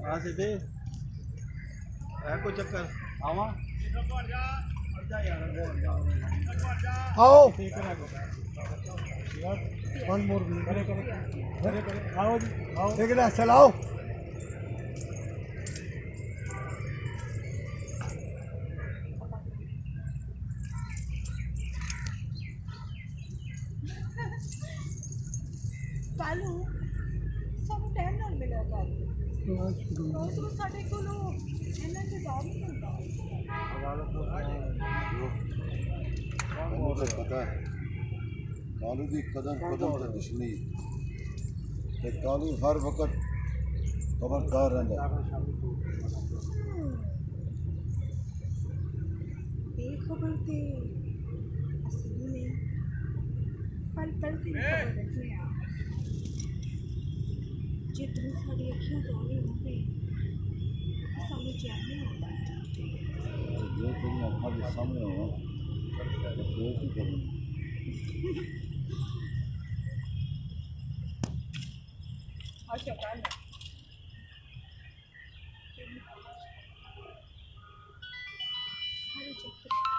हाँ सीधे है कोई चक्कर आवा आओ वन मोर करे करे आओ जी आओ एक गिलास चलाओ कालू सानू टाइम नाल मिलिया कर रोज रोज साडे कोलों इन्ना इंतजार नहीं करता मुझे पता है कालू की कदम कदम से दुश्मनी ते कालू हर वक्त खबरदार रहता बेखबर थे असली नहीं पल पल की खबर रखने आ जे तू साडी अखियां तोड़े होवे सानू चैन नहीं होता जो तेरी आँखों के सामने हो तो फिर की करूँ अच्छा काल सारे चक्कर